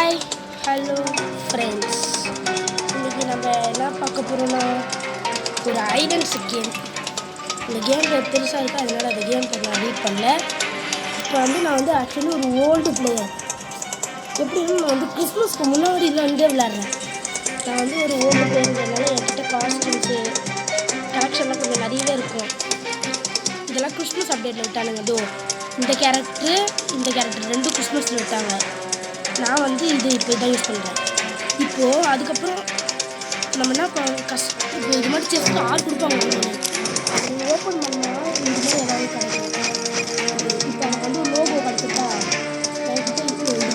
Hi hello friends, இன்றைக்கி நம்ம என்ன பார்க்க போகிறோன்னா ஒரு ஹைட் அண்ட் சீக் கேம். இந்த கேம் பெருசாக இருக்குது, அதனால் அந்த கேம் நான் ரீட் பண்ணல. இப்போ நான் ஆக்சுவலி ஒரு ஓல்டு பிளேயர். எப்படின்னு நான் கிறிஸ்மஸ்க்கு முன்னாடியிலேருந்தே விளையாடுறேன். நான் ஒரு ஓல்டு பிளேயர்ன்றதுனால என்கிட்ட காஸ்டியூம்ஸு கலெக்ஷன்லாம் கொஞ்சம் நிறையவே இருக்கும். இதெல்லாம் கிறிஸ்மஸ் அப்டேட்டில் விட்டானுங்க. இந்த கேரக்டர் ரெண்டும் கிறிஸ்மஸில் விட்டாங்க. நான் இது இப்போ இதான் யூஸ் பண்ணுறேன். இப்போது அதுக்கப்புறம் நம்ம என்ன இப்போ இது மாதிரி செஸ்ட்டு ஆள் கொடுப்பாங்க. அது ஓப்பன் பண்ணால் இது மாதிரி ஏதாவது கிடைக்கும். இப்போ எனக்கு லோகோ கிடச்சிட்டா இது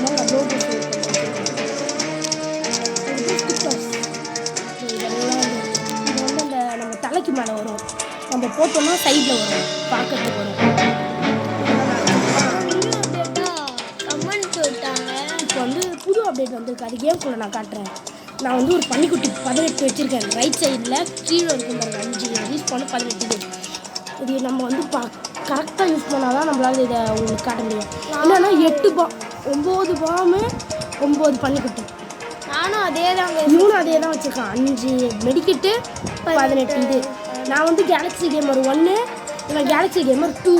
மாதிரி நான் லோகோ இதெல்லாம் இது இந்த நம்ம தலைக்கு மேலே வரும். நம்ம போட்டோம்னா சைடில் வரும், பார்க்கறதுக்கு வரும். புது அப்டேட் வந்திருக்கு. அது கேம்குள்ளே நான் காட்டுறேன். நான் ஒரு பன்னிக்குட்டி 18 வச்சுருக்கேன். ரைட் சைடில் கீழே இருக்கும் பாருங்க, 5 யூஸ் பண்ண 18. இது நம்ம கரெக்டாக யூஸ் பண்ணால் தான் நம்மளால் இதை உங்களுக்கு காட்ட முடியும். என்னென்னா 9 பாமு 9 பன்னிக்குட்டி. நானும் அதே தாங்க, இவனும் அதே தான் வச்சுருக்கான். 5 மெடிக்கெட்டு 18 இது. நான் கேலக்ஸி கேமர் 1, இவன் கேலக்ஸி கேமர் 2.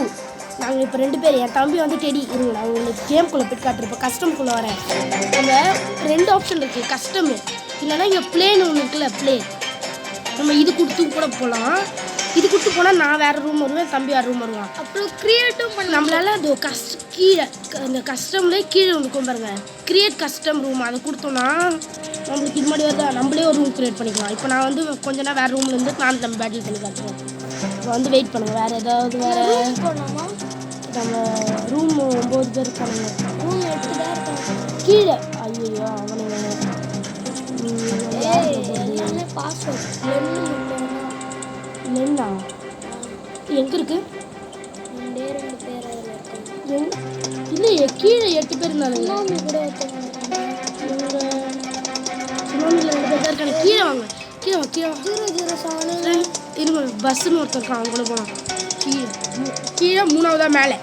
நாங்கள் இப்போ 2 பேர். என் தம்பி டெடி. இருங்க, நான் உங்களுக்கு கேம்குள்ளே போய் காட்டுறப்போ கஸ்டம்குள்ளே வரேன். நம்ம 2 ஆப்ஷன் இருக்குது, கஸ்டமு இல்லைன்னா இங்கே பிளேன்னு ஒன்று இருக்குல்ல, பிளே. நம்ம இது கொடுத்து கூட போகலாம். இது கொடுத்து போனால் நான் வேறு ரூம் வருவேன், தம்பி வேறு ரூம் வருவான். அப்புறம் க்ரியேட்டும் பண்ண நம்மளால அது கீழே இந்த கஸ்டம்லேயே கீழே ஒன்று இருக்கும் பாருங்க, க்ரியேட் கஸ்டம் ரூம். அதை கொடுத்தோன்னா நம்மளுக்கு இது மாதிரி வருதா, நம்மளே ஒரு ரூம் க்ரியேட் பண்ணிக்கலாம். இப்போ நான் கொஞ்ச நேரம் வேறு ரூம்லேருந்து நான் நம்ம பேட்டில் பண்ணி காட்டுறேன். இப்போ வெயிட் பண்ணுங்கள். வேறு ஏதாவது வேறு போனோமா? நம்ம ரூம் 9 பேர் இருக்கானுங்க. ரூம் 8 தான் இருக்காங்க கீழே. ஐயோ அவனுங்க எல்லாமே பாஸ்வேர்ட் இல்லைண்ணா. எங்கே இருக்கு? 2 பேர் அதில் இருக்காங்க. இல்லையே, கீழே 8 பேர் இருந்தாலுங்க. சுனாமி கூட ஒருத்தவங்க சுனாமியில் 2 பேர் தான் இருக்காங்க. கீழே வாங்க, கீழே வா, கீழே வா. 007 இருங்க, பஸ்ஸுன்னு ஒருத்தர் இருக்கான், அவங்க கூட போகலாம். கீழே 3ஆவதா மேலே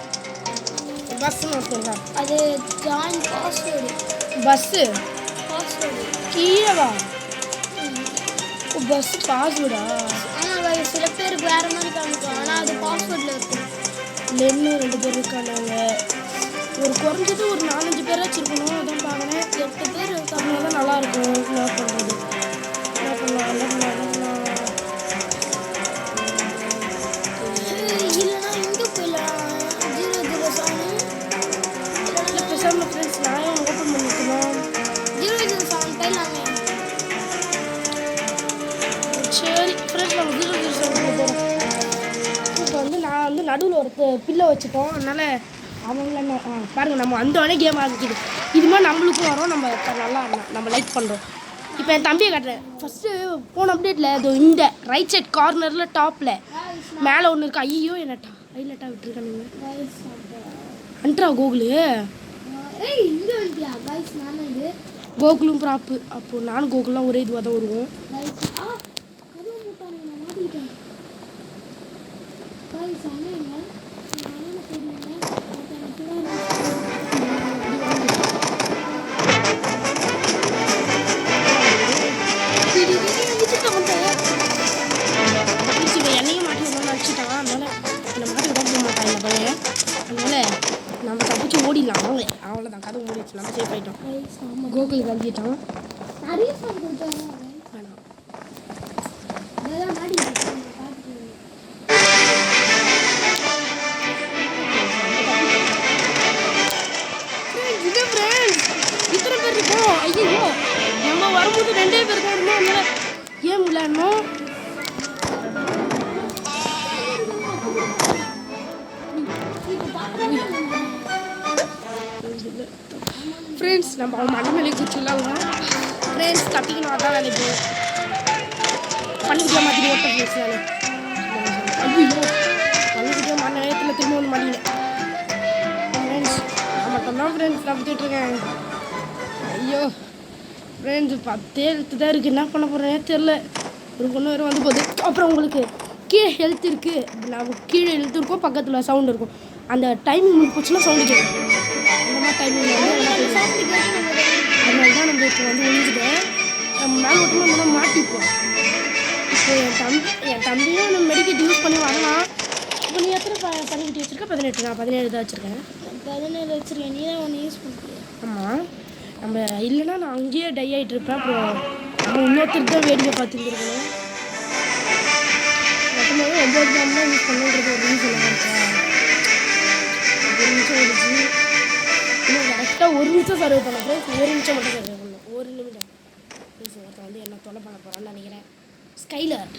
பஸ்ஸுன்னு ஒருத்தர் தான். அது ஜாயின் பாஸ்வேர்டு. பஸ்ஸு பாஸ்வேர்டு கீழே வா. பஸ் பாஸ்வேர்டா? ஆனால் சில பேருக்கு வேறு மாதிரி காமிக்கும், ஆனால் அது பாஸ்வேர்டில் இருக்கும். இன்னும் 2 பேர் இருக்காங்க. ஒரு குறைஞ்சது ஒரு 4-5 பேராச்சும் இருக்கணும். அதான் பார்க்குறேன். 8 பேர் இருக்காங்க தான் நல்லாயிருக்கும். என்ன பண்ணுறது, என்ன பண்ணலாம் இல்லைன்னா இங்கே போயிடலாம். 007 இல்லை பேசாமல் ஃப்ரெண்ட்ஸ் நான் ஓப்பன் பண்ணிக்கலாம். 007 போயிடலாமே. சரி ஃப்ரெண்ட்ஸ், நம்ம 007 போகிறோம். இப்போ நான் நடுவில் ஒரு பில்லை வச்சுட்டோம். அதனால் அவங்கள பாருங்கள், நம்ம வந்தோடனே கேம் ஆரம்பிக்குது. இது மாதிரி நம்மளுக்கும் வரும். நம்ம நல்லா நம்ம லைக் பண்ணுறோம். இப்போ என் தம்பியை காட்டுறேன். ஃபஸ்ட்டு போன அப்டேட்டில் அது இந்த ரைட் சைட் கார்னரில் டாப்பில் மேலே ஒன்று இருக்குது. ஐயோ என்ன ஹைலைட்டாக விட்டுருக்கானுங்க. அன்ட்ரா கோகுலு. இங்கே வந்துட்டியா கைஸ்? நானும் இது கோகுலும் ப்ராப்பு. அப்போது நானும் கோகுலாம் ஒரே இதுவாக தான் வருவோம். என்னையும் மாட்டி விடணும்னு நினச்சிட்டான். அதனால் என்னை மாட்டி விட போக மாட்டான் இந்த பையன். அதனால் நம்ம தப்பிச்சு ஓடிடலாம். அவ்வளோதான், கதை ஓடிடுச்சு. நம்ம சேஃப் ஆகிட்டோம். கோகுலுக்கு வந்துட்டான். நிறைய சாங் கொடுத்தாங்க. வேணாம். அதெல்லாம் மாடி இது ஃப்ரெண்ட்ஸ் இத்தனை பேர் இருக்கோம். ஐயோ, நம்ம வரும்போது 2 பேர் தான் இருந்தோம். அதனால் ஏன் விளையாடணும்? ஃப்ரெண்ட்ஸ் நம்ம அவன் மண்ணு மேலே குச்சிடலாம். ஃப்ரெண்ட்ஸ் தப்பிக்கணும், அதான் நினைப்போம். பண்ணிக்கிட்டே மாற்றி ஓட்ட பேசுகிறானே. ஐயோ, பண்ணிக்கிட்டே மண்ண நேரத்தில் திரும்ப ஒன்று மாட்டினேன். ஃப்ரெண்ட்ஸ் நான் மட்டும்தான் ஃப்ரெண்ட்ஸ் தப்பிச்சுட்ருக்கேன். ஐயோ ஃப்ரெண்ட்ஸ் 10 எழுத்து தான் இருக்குது. என்ன பண்ண போகிறேனே தெரில. ஒரு பொண்ணு வேறு வந்து போகுது. அப்புறம் உங்களுக்கு கீழே ஹெல்த் இருக்குது. நம்ம கீழே ஹெல்த் இருக்கும், பக்கத்தில் சவுண்ட் இருக்கும். அந்த டைமிங் முடிஞ்சு போச்சுன்னா சவுண்டு கேட்கும். அந்த மாதிரி டைமிங் வந்து கேப்பில் இப்போ வந்து ஒழிஞ்சுட்டேன். நம்ம மேலே மட்டும் நம்ம மாட்டிப்போம். இப்போ என் தம்பியும் நம்ம மெடிக்கெட் யூஸ் பண்ணி வரலாம். இப்போ நீ எத்தனை பண்ணிக்கிட்டு வச்சுருக்க? 18. நான் 17 தான் வச்சுருக்கேன். 17 வச்சுருக்கேன். நீ தான் ஒன்று யூஸ் பண்ணுறியா? ஆமாம், நம்ம இல்லைன்னா நான் அங்கேயே டை ஆகிட்டு இருப்பேன். அப்புறம் நம்ம இன்னொருத்தர் தான் வேடிக்கை பார்த்துருக்கணும். மொத்தமாகவே 9 கிராம் தான் யூஸ் பண்ணுன்றது ஒரு ரீசன் இருக்கேன். 1 நிமிஷம் ஆயிடுச்சு. இன்னும் கரெக்டாக 1 நிமிஷம் சர்வே பண்ண ஃப்ரெண்ட்ஸ். 1 நிமிஷம் மட்டும் சர்வே பண்ணணும். 1 நிமிடம் ஒருத்தன் வந்து என்ன தொலை பண்ண போகிறான்னு நினைக்கிறேன். ஸ்கைலர்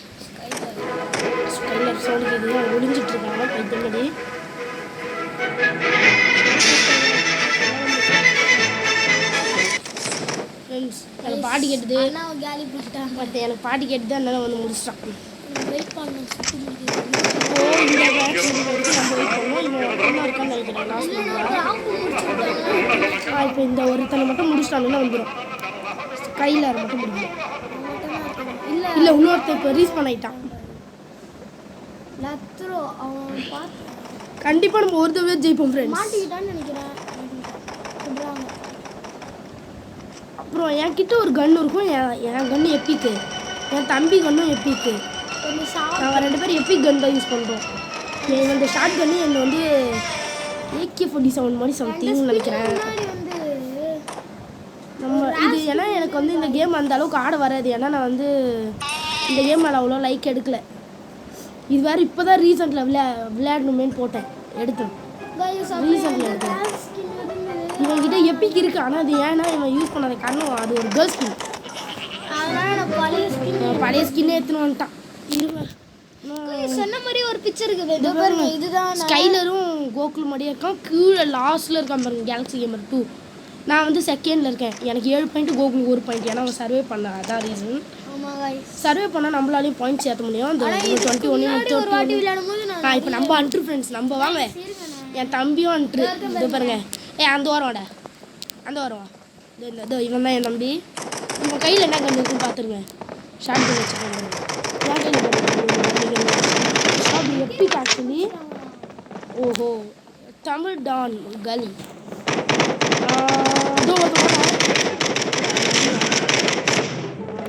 சவுண்ட் கேட்குது. ஒளிஞ்சிட்ருக்காங்க பைத்தம்படி. ஃப்ரெண்ட்ஸ் எனக்கு பாட்டு கேட்டுது. கேலி போட்டான். பட் எனக்கு பாட்டு கேட்டு தான் என்னால் வந்து முடிச்சிட்டான். வெயிட் பண்ணணும். இப்போ இந்த மேட்ச் வரைக்கும் நம்ம வெயிட் பண்ணோம். இவன் ஒன்றா இருக்கான்னு நினைக்கிறேன். லாஸ்ட் இப்போ இந்த ஒருத்தனை மட்டும் முடிச்சிட்டாங்கன்னா வந்துடும். ஸ்கைலர் மட்டும் முடியும். இல்லை இன்னொருத்தர் இப்போ ரீஸ் பண்ணிட்டான். கண்டிப்பாக நம்ம ஒரு தடவை ஜெயிப்போம் ஃப்ரெண்ட்ஸ். மாட்டிக்கிட்டான்னு நினைக்கிறேன். அப்புறம் என்கிட்ட ஒரு கன் இருக்கும். என் கன்று எப்பிக்கு, என் தம்பி கன்னும் எப்பிக்கு. நாங்கள் 2 பேரும் எப்பிக் கன் தான் யூஸ் பண்ணுறோம். இந்த ஷார்ட் கன்னு என்னை வந்து AK-47 மாதிரி சம்திங்னு நினைக்கிறேன். நம்ம இது ஏன்னா எனக்கு வந்து இந்த கேம் அந்த அளவுக்கு ஆட வராது. ஏன்னா நான் வந்து இந்த கேம் மேலே அவ்வளோ லைக் எடுக்கலை. இது வேறு இப்போ தான் ரீசெண்டில் விளையாடணுமேன்னு போட்டேன், எடுத்தேன். ரீசெண்டில் எடுத்தேன். இவன்கிட்ட எப்பிக் இருக்குது. ஆனால் அது ஏன்னா இவன் யூஸ் பண்ணாத காரணம் அது ஒரு கேர்ள் ஸ்கின். பழைய ஸ்கின்னே எடுத்துன்னு வந்துட்டான். சொன்ன மாதிரி ஒரு பிக்சர் இருக்குது. இதுதான் ஸ்கைலரும் கோகுல் மாதிரியே இருக்கான். கீழே லாஸ்ட்டில் இருக்கான் பாருங்க, கேலக்ஸி கேமர் 2. நான் வந்து செகண்டில் இருக்கேன். எனக்கு 7 பாயிண்ட், கோகுலுக்கு 1 பாயிண்ட். ஏன்னா அவன் சர்வே பண்ண, அதான் ரீசன். சர்வே பண்ணால் நம்மளாலையும் பாயிண்ட்ஸ் ஏற்ற முடியும். இந்த 21 இப்போ நம்ம அன்ட்ரு ஃப்ரெண்ட்ஸ். நம்ம வாங்க, என் தம்பியும் அன்ட்ரு. இது பாருங்க, அந்த வாரம் அந்த வாரம் இதோ இவன் தான் என் தம்பி. இவன் கையில் என்ன கண்ணு இருக்குன்னு பார்த்துருங்க. ஷார்ட் கன் வச்சுக்கோங்க. என் கையில் அது எப்படி ஆக்சுவலி. ஓஹோ, தமிழ் டான் கலி.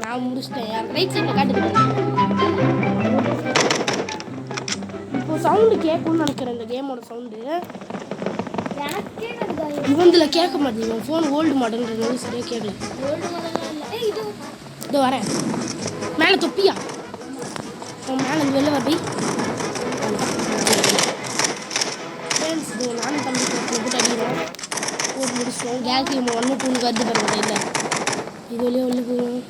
நான் முடிச்சிட்டேன். என் ரைட் சைடில் காட்டுது. இப்போ சவுண்டு கேட்கும்னு நினைக்கிறேன். இந்த கேமோட சவுண்டு இவந்தில் கேட்க மாட்டேங்குது. இவன் ஃபோன் ஓல்டு மாடல்ன்றது சரியாக கேட்கல. இதோ வரேன். மேலே தொப்பியா? அவன் மேலே இந்த வெளில வரப்பி ஃப்ரெண்ட்ஸ். இது நானும் தம்பி போட்டு அடிக்கிறோம். போட்டு முடிச்சிட்டோம். கேலக்ஸி 1 2 வருது பாருங்க. இல்லை இது வெளியே வெளில போகும்.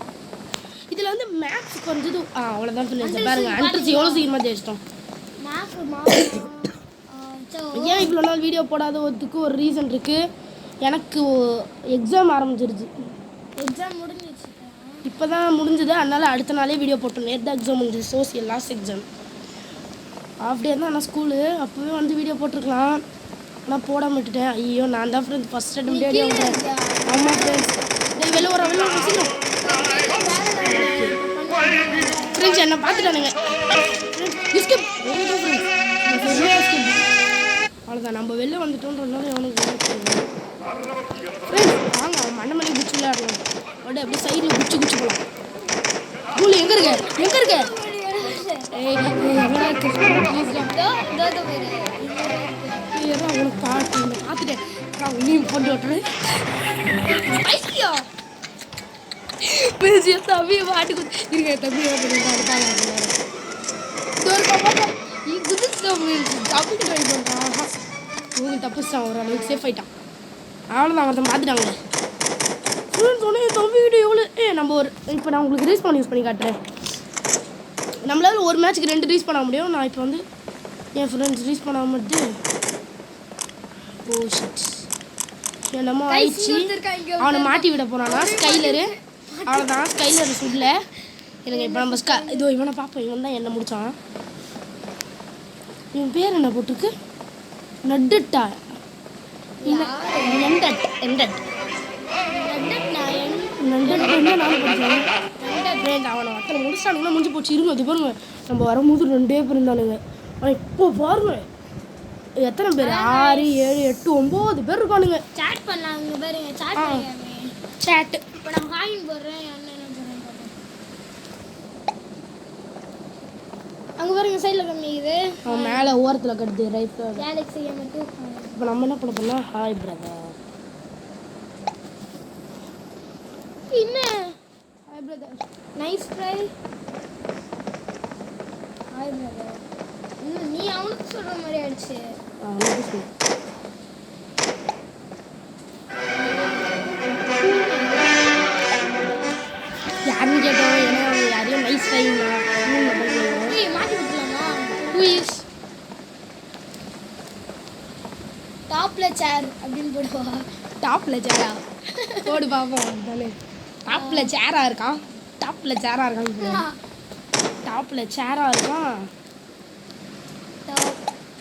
இதில் வந்து மேக்ஸுக்கு வந்து அவ்வளோதான் ஃப்ரெண்ட்ஸ். பாருங்க அன்ட்ரஸ் எவ்வளோ சீக்கிரமாக ஜெயிச்சிட்டோம். ஏன் இவ்வளோ நாள் வீடியோ போடாததுக்கு ஒரு ரீசன் இருக்குது. எனக்கு எக்ஸாம் ஆரம்பிச்சிருச்சு. எக்ஸாம் முடிஞ்சிச்சு. இப்போ தான் முடிஞ்சது. அதனால் அடுத்த நாளே வீடியோ போட்டோம். நேற்று தான் எக்ஸாம் முடிஞ்சது. சோசியல் லாஸ்ட் எக்ஸாம் ஆஃப் டே தான். ஆனால் ஸ்கூலு அப்போவே வந்து வீடியோ போட்டிருக்கலாம். ஆனால் போடாம விட்டுட்டேன். ஐயோ, நான் தான் ஃப்ரெண்ட்ஸ் ஃபஸ்ட் அட்டம் டேடி ஆகிறேன். ஆமாம் ஃப்ரெண்ட்ஸ். வெளில வர சீக்கிரம் ஃப்ரெண்ட்ஸ். என்ன பார்த்துட்டானுங்க. அவ்வளோதான், நம்ம வெளில வந்துட்டோன்றதுனால எவனுக்கு ஃப்ரெண்ட்ஸ் வாங்க. அவன் மண்ணை குச்சி விளையாடணும். அப்படியே அப்படியே சைடில் குச்சி போகலாம். ஸ்கூல் எங்கே இருக்க? அவனுக்கு பார்த்துட்டேன். உன்னையும் கொண்டு விட்டுறேன். பேசிய தம்பியை மாட்டு இருக்க. தம்பியை தப்பிட்டு ட்ரை பண்ணுறான். உங்களுக்கு தப்பிச்சிட்டான். ஓரளவுக்கு சேஃப் ஆகிட்டான். அவ்வளோதான், அவன் பார்த்துட்டாங்க. சொன்னேன் தம்பி வீடியோ எவ்வளோ. நம்ம ஒரு இப்போ நான் உங்களுக்கு ரீஸ் பண்ண யூஸ் பண்ணி காட்டுறேன். நம்மளால ஒரு மேட்ச்சுக்கு 2 ரீஸ் பண்ண முடியும். நான் இப்போ வந்து என் ஃப்ரெண்ட்ஸ் ரீஸ் பண்ண மாட்டு என்னமோ ஆயிடுச்சு. அவனை மாட்டி விட போனானா ஸ்கைலரு. அவ்வளோதான், ஸ்கைலர் சுடல எனக்கு. இப்போ நம்ம இதோ இவனை பார்ப்போம். இவன் தான் என்ன முடித்தான். இவன் பேர் என்ன போட்டிருக்கு? நட்டட்டா? அவனை அத்தனை முடிச்சானுங்கன்னா முடிஞ்சு போச்சு. இருங்க, அது பாருங்க. நம்ம வரும்போது 2 பேர் இருந்தானுங்க. ஆனால் இப்போ பாருங்க எத்தனை பேர்? 6 7 8 9 பேர் இருக்கானுங்க. சாட் பண்ணலாம். சேட்டு. இப்போ நான் ஹாயின் போடுறேன் என்ன போடுறேன் பார்ப்போம். அங்கே பாருங்க சைடில் கம்மிக்குது. அவன் மேலே ஓரத்தில் கட்டுது ரைட்டில். கேலக்ஸி மட்டும். இப்போ நம்ம என்ன பண்ண போனால் ஹாய் பிரதர். என்ன hi brother nice try. Hi brother. இன்னும் நீ அவனுக்கு சொல்கிற மாதிரி ஆயிடுச்சு. யாருன்னு கேட்டோம். ஏன்னா அவங்க யாரையும் நைஸ் ட்ரைங்களா மாற்றி விட்டுலாமா? டாப்பில் சேர் அப்படின்னு போடுவா. டாப்பில் சேரா போடு பார்ப்போம். தானே டாப்பில் சேராக இருக்கான். டாப்பில் சேராக இருக்கான். டாப்பில் சேராக இருக்கான்.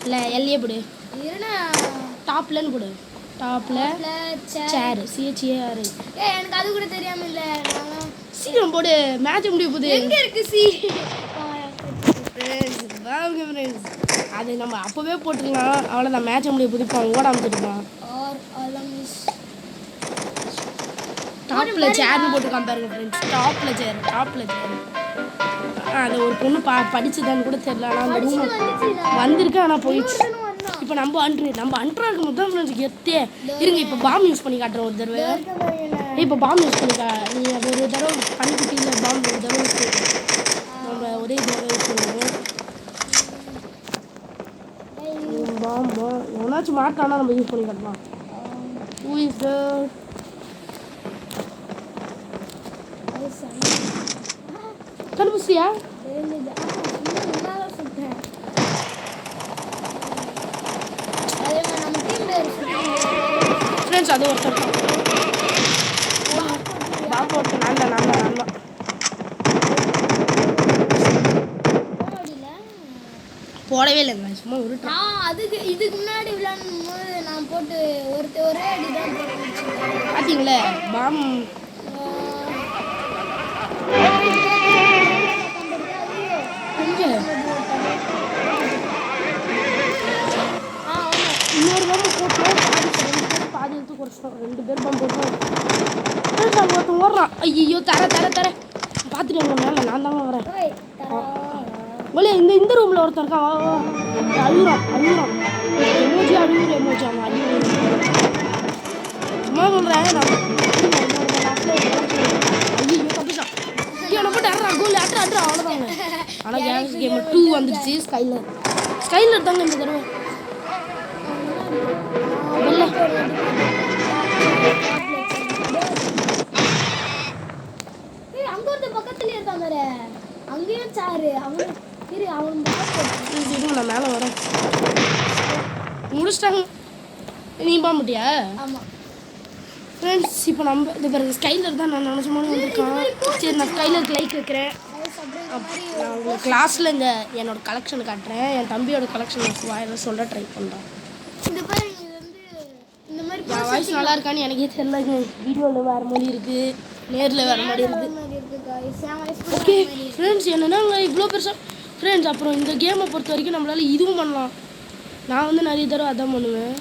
இல்லை எல்லையே போடு. டாப்லன்னு போடு. டாப்பில் சேரு சிஹெச்ஏஆர். எனக்கு அது கூட தெரியாம இல்ல. சீக்கிரம் போடு, மேட்ச் முடிய போகுது. எங்க இருக்கு சி? அது நம்ம அப்போவே போட்டுருக்கலாம். அவ்வளோதான், மேட்ச் முடிய போகுது. இப்போ ஓட அமைச்சிருக்கான். டாப்பில் சேர்னு போட்டுருக்கான் பாருங்க ஃப்ரெண்ட்ஸ். டாப்பில் சேர், டாப்பில் சேர். அது ஒரு பொண்ணு படிச்சுதான்னு கூட தெரியல. ஆனால் அந்த ரூம் வந்திருக்கு, ஆனால் போயிடுச்சு. இப்போ நம்ம அன்ட்ரா இருக்கும் போது தான் ஃப்ரெண்ட்ஸ் எத்தே இருங்க. இப்போ பாம் யூஸ் பண்ணி காட்டுறோம் ஒரு தடவை. இப்போ பாம் யூஸ் பண்ணிக்கா. நீ அது ஒரு தடவை பண்ணிக்கிட்டீங்க. பாம் ஒரு தடவை யூஸ் பண்ணிக்கோ. நம்ம ஒரே தடவை யூஸ் பண்ணுவோம். பாம் எவனாச்சும் மாட்டானா நம்ம யூஸ் பண்ணி காட்டலாம். Who is தடுப்பூசியா? ஃப்ரெண்ட்ஸ் அது ஒருத்தர் பாப்பா ஒருத்தர் நல்ல நல்ல நல்ல போடவே இல்லைங்க. சும்மா ஒரு அதுக்கு இதுக்கு முன்னாடி விளையாடும் போது நான் போட்டு ஒரே அடி தான் பார்த்தீங்களே பாம். இன்னொரு பாம்பு போட்டோம். பாதி எடுத்து குறைச்சிட்டோம். 2 பேர் பாம்பு போட்டோம். ஒருத்தன் ஓடுறான். ஐயோ தர பார்த்துட்டு எங்க மேலே நான் தாங்க வரேன். ஒல்லே இந்த ரூமில் ஒருத்தன் இருக்கான். அழுகுறான் எமோஜி அவன் அழுகுறேன். சும்மா சொல்கிறேன் நான். ஐயோ தப்பிச்சான். ஐயோ போட்டு அட்றா கோல் அட்றா அவ்வளோதாங்க. ஆனால் கேம்ஸ் கேம் 2 வந்துடுச்சு. ஸ்கைலர் தாங்க இந்த தடவை. அங்க ஒரு பக்கத்துல இருக்காங்க. அங்கேயும் சாரு அவன் நான் மேலே வரேன். முடிச்சிட்டாங்க. நீ போக மாட்டியா? ஆமாம் ஃப்ரெண்ட்ஸ் இப்போ நம்ம இந்த பிறகு ஸ்கைலர் தான் நான் நினச்ச மாதிரி வந்திருக்கான். சரி நான் ஸ்கைலருக்கு லைக் வைக்கிறேன். நான் உங்களுக்கு கிளாஸில் என்னோட கலெக்ஷன் காட்டுறேன். என் தம்பியோட கலெக்ஷன் வாயில சொல்ல ட்ரை பண்ணுறேன். என் வாய்ஸ் நல்லா இருக்கான்னு எனக்கே தெரியல. வீடியோவில் வேறு மொழி இருக்குது, நேரில் வேறு மாதிரி இருக்குது. ஓகே ஃப்ரெண்ட்ஸ் என்னென்னா இவ்வளோ பெருசாக ஃப்ரெண்ட்ஸ். அப்புறம் இந்த கேமை பொறுத்த வரைக்கும் நம்மளால் இதுவும் பண்ணலாம். நான் நிறைய தடவை அதான் பண்ணுவேன்.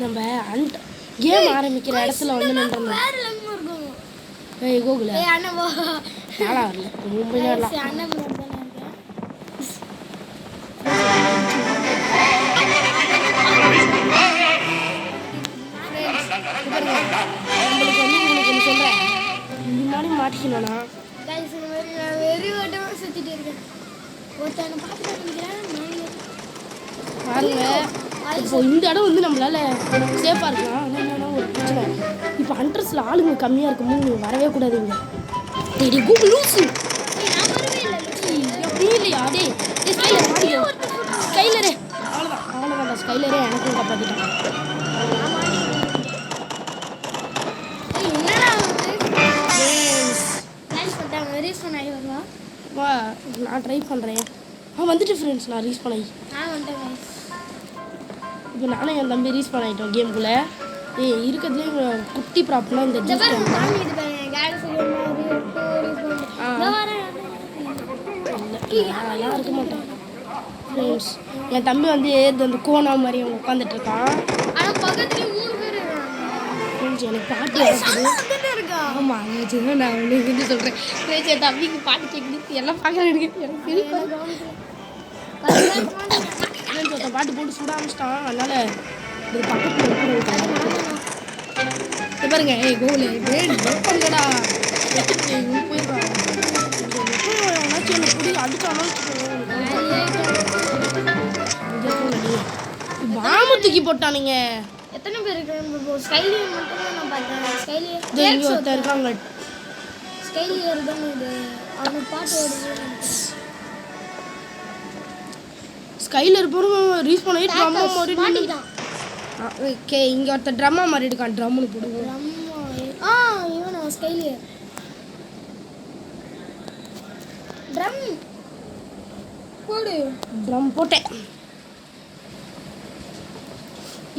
நம்ம கேம் ஆரம்பிக்கிற இடத்துல நின்றோம். ஏய் கோகுல நாளா வரல மும்பை வரலாம். உங்களுக்கு ஒன்று சொல்கிறேன். முன்னாடி மாட்டிக்கணும்னா பாருங்க. இப்போ இந்த இடம் நம்மளால சேஃபாக இருக்கலாம். ஆனால் என்னன்னா ஒரு பிரச்சனை. இப்போ ஹண்ட்ரஸில் ஆளுங்க கம்மியாக இருக்கும்போது நீங்கள் வரவே கூடாதுங்க. டேடி கூகுள் லூசு எப்படி இல்லையா? டே ஸ்கைலர் மாட்டிக்கோ. ஸ்கைலரு அவ்வளோதான் ஸ்கைலரே எனக்கும் காப்பாற்றிட்டாங்க. வா நான் ட்ரை பண்ணுறேன். வந்துட்டு ஃப்ரெண்ட்ஸ் நான் ரீஸ் பண்ணி இப்போ நானும் என் தம்பி ரீஸ் பண்ணிட்டோம் கேமுக்குள்ளே. இருக்கிறதுலே குட்டி ப்ராப்ளம் இந்த அதெல்லாம் இருக்க மாட்டேன் ஃப்ரெண்ட்ஸ். என் தம்பி அந்த கோனா மாதிரி அவங்க உட்காந்துட்டு இருக்கான். ஃப்ரெண்ட்ஸ் எனக்கு பாட்டு இருக்குது. இருக்கா ஆமாம் அதை வச்சு தான் நான் உங்களுக்கு வந்து சொல்கிறேன். ஃப்ரெண்ட்ஸ் என் தம்பிக்கு பாட்டு கேட்குது எல்லாம் பார்க்குறேன். எனக்கு சிரிப்பு வருது. ஃப்ரெண்ட்ஸ் ஒருத்தன் பாட்டு போட்டு சுட ஆரம்பிச்சிட்டான். அதனால் இது பக்கத்தில் இருக்கிற பாருங்க ஏய் கோலு பண்ணுறடா போயிடுறான். ஏதாச்சும் எனக்கு பிடி அடிச்சாலும் பாம்பு தூக்கி போட்டானுங்க. எத்தனை பேர் இருக்காங்க? ஸ்கைலி மட்டும் தான் நான் பார்த்தேன். ஸ்கைலி இங்கே ஒருத்தர் இருக்காங்க. ஸ்கைலி வருதானே இது அவனுக்கு பாட்டு ஓடுது. ஸ்கைல இருப்பவங்க ரீச் பண்ணி ட்ரம்மா மாதிரி மாட்டிக்கிட்டான். ஓகே இங்கே ஒருத்தர் ட்ரம்மா மாதிரி இருக்கான். ட்ரம்முன்னு போடுவோம். இவனா ஸ்கைலி ட்ரம் போடு. ட்ரம் போட்டேன்.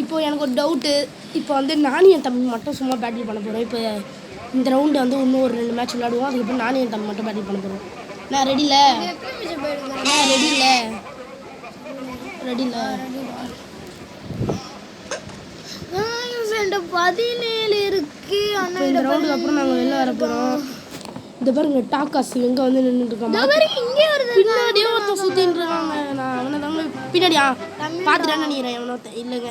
இப்போ எனக்கு ஒரு டவுட்டு. இப்போ வந்து நானும் என் தம்பி மட்டும் சும்மா பேட்டில் பண்ண போகிறோம். இப்போ இந்த ரவுண்டு வந்து இன்னும் ஒரு 2 மேட்ச் விளையாடுவோம். அதுக்கப்புறம் நானும் என் தம்பி மட்டும் பேட்டில் பண்ண போகிறோம். நான் ரெடி இல்லை ரெடி இல்லை ரெடி இல்லை 17 இருக்கு. இப்போ இந்த ரவுண்டுக்கு அப்புறம் நாங்கள் வெளில வர போகிறோம். இந்த பாருங்க டாக்காஸ் எங்கே வந்து நின்றுட்டு இருக்கோம். இங்கே வருது. பின்னாடியே ஒருத்தன் சுற்றின்னு இருக்காங்க. நான் அவனை தாங்க பின்னாடியா பார்த்துட்டேன்னு நினைக்கிறேன். அவனை இல்லைங்க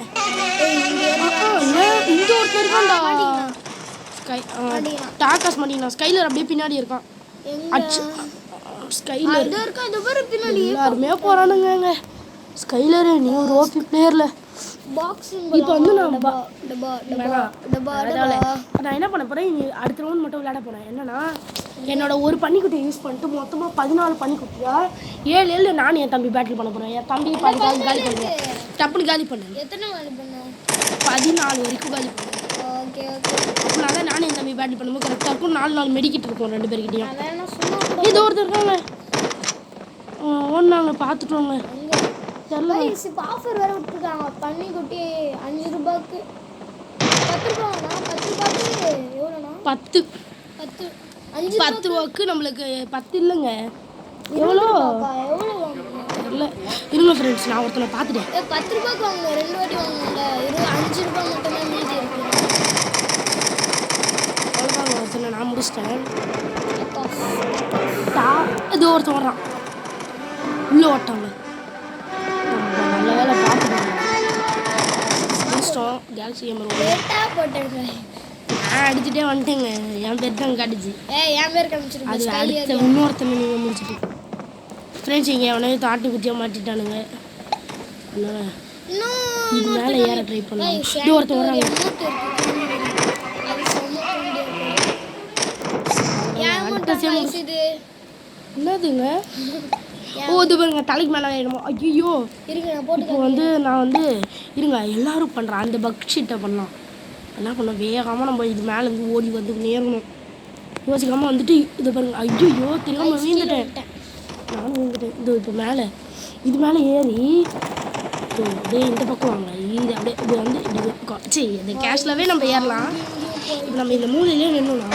இங்கே ஒருத்தர் இருக்கான்டா. ஸ்கை டாக்காஸ் மாட்டிங்களா? ஸ்கைலர் அப்படியே பின்னாடி இருக்கான். அச்சு ஸ்கைலர் எல்லாருமே போகிறானுங்க. ஸ்கைலரு நீ ஒரு ஓபி பிளேயரில் இப்போ வந்து நான் என்ன பண்ண போகிறேன்? அடுத்த ரவுண்ட் மட்டும் விளையாட போகிறேன். என்னன்னா என்னோட ஒரு பன்னிக்குட்டியை யூஸ் பண்ணிட்டு மொத்தமாக 14 பன்னிக்குட்டியா 7 நான் என் தம்பி பேட்டில் பண்ண போகிறேன். என் தம்பி காலி பண்ணுறேன். டப்புனு காலி பண்ணேன். எத்தனை காலி பண்ணோம்? 14 வரைக்கும் காலி பண்ணேன். Okay okay. அப்படின்னா தான் நானும் என் தம்பி பேட்டில் பண்ணும்போது கரெக்டாக இருக்கும். 4 மெடிக்கிட்டு இருக்கோம் 2 பேர்கிட்டையும். இது ஒருத்தர் இருக்காங்க. ஒன்றாங்க பார்த்துட்டோங்க. ஆஃபர் வேற விட்டுருக்காங்க. பன்னிக்குட்டி 5 ரூபாய்க்கு 10 ரூபாய்னா 10 ரூபாய்க்கு எவ்வளோண்ணா? 10 ரூபாய்க்கு நம்மளுக்கு 10 இல்லைங்க. எவ்வளோ இல்லை இருங்க ஃப்ரெண்ட்ஸ் நான் ஒருத்தனை பார்த்துட்டேன். 10 ரூபாய்க்கு வாங்கணும். 2 வாட்டி வாங்கணும்ல. 5 ரூபாய் மட்டும் தான் மீதி இருக்கு. அவ்வளோதாங்க ஒருத்தனை நான் முடிச்சிட்டேன். இது ஒருத்தன் வர்றான். உள்ளே ஓட்டாங்க. நல்ல வேலை பார்த்துட்டேன். முடிச்சிட்டோம். கேல்சி கேமரா போட்டேன். நான் அடிச்சுட்டே வந்துட்டேங்க. என் பேர் தான் காட்டுச்சு. என் பேர் காமிச்சிருக்கேன். அது அடுத்த இன்னொருத்தனை நீங்கள் முடிச்சுட்டு ஃப்ரெண்ட்ஸ் இங்கே அவனே தாட்டுக்குட்டியாக மாட்டிட்டானுங்க. அதனால் இது மேலே ஏற ட்ரை பண்ணலாம். இது ஒருத்தன் வர்றாங்க. என்னதுங்க? ஓ இது பாருங்க தலைக்கு மேலே ஆயிடுமோ. ஐயோ இப்போ வந்து நான் வந்து இருங்க எல்லாரும் பண்ணுறேன். அந்த பக் ஷீட்டை பண்ணலாம். என்ன பண்ணோம் வேகமாக நம்ம இது மேலேருந்து ஓடி வந்து நேரணும். யோசிக்காமல் வந்துட்டு இதை பாருங்க. ஐயோ தெரியாமல் வீழ்ந்துட்டேன். நானும் வீழ்ந்துட்டேன். இது இப்போ மேலே இது மேலே ஏறி அப்படியே இந்த பக்கம் வாங்க. இது அப்படியே இது வந்து இது சரி இந்த கேஷ்லவே நம்ம ஏறலாம். இப்போ நம்ம இந்த மூலையிலே நின்னோம்னா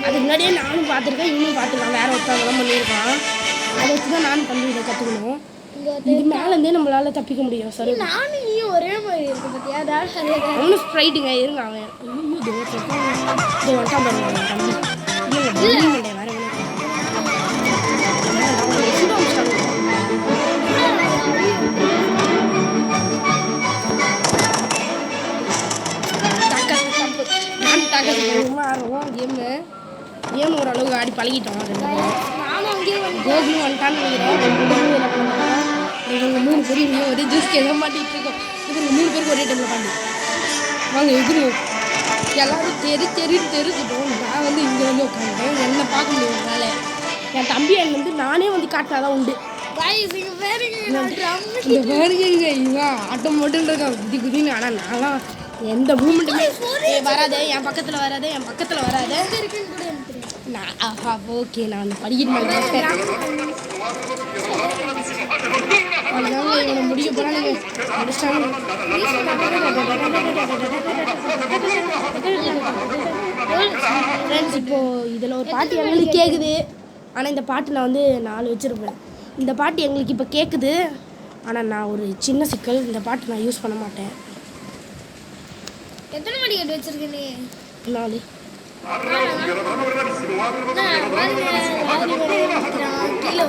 அதுக்கு முன்னாடியே நானும் பார்த்துருக்கேன். இன்னும் பார்த்துருக்கான். வேற ஒருத்தவங்க பண்ணியிருக்கான். அதை வச்சு தான் நானும் தம்பி இதை கற்றுக்கணும். இது மேலேருந்தே நம்மளால தப்பிக்க முடியும். சரி நானும் நீயும் ஒரே மாதிரி இருக்கு பத்தியா? ஒன்றும் ஸ்ப்ரைட்டுங்க இருங்க. அவன் இது வந்துட்டான் பாருங்க தம்பி. இல்லைங்க வேற கேம் ஓரளவுக்கு ஆடி பழகிட்டோம். கோகுலும் வந்துட்டான்னு நினைக்கிறேன். 3 பேர் இன்னும் ஒரே ஜூஸ்க்கு எதை மாட்டிகிட்டு இருக்கோம். இது 3 பேருக்கு ஒரே டைமில் பாண்டி வாங்க எதிரும் எல்லோரும் தெரிஞ்சுட்டோம். நான் வந்து இங்கே வந்து உட்காந்துட்டேன். என்னை பார்க்க முடியும் வேலை. என் தம்பி அண்ணன் வந்து நானே வந்து காட்டினாதான் உண்டு. இந்த பாருங்க இவன் ஆட்டம் மட்டும் இருக்கான் குதி குதின்னு. ஆனால் நான்லாம் எந்த மூமெண்ட்டுமே வராது. என் பக்கத்தில் வராது. நான் ஓகே நான் அந்த படிக்கிட்டு மேலே பார்ப்பேன். அதுதாங்க இவனை முடிக்க போகிறானுங்க. முடிச்சிட்டாங்க. ஃப்ரெண்ட்ஸ் இப்போது இதில் ஒரு பாட்டு எங்களுக்கு கேட்குது. ஆனால் இந்த பாட்டு நான் வந்து 4 வச்சுருப்பேன். இந்த பாட்டு எங்களுக்கு இப்போ கேட்குது. ஆனால் நான் ஒரு சின்ன சிக்கல், இந்த பாட்டு நான் யூஸ் பண்ண மாட்டேன். எத்தனை மணி கட்டு வச்சிருக்க நீ? 4. கீழே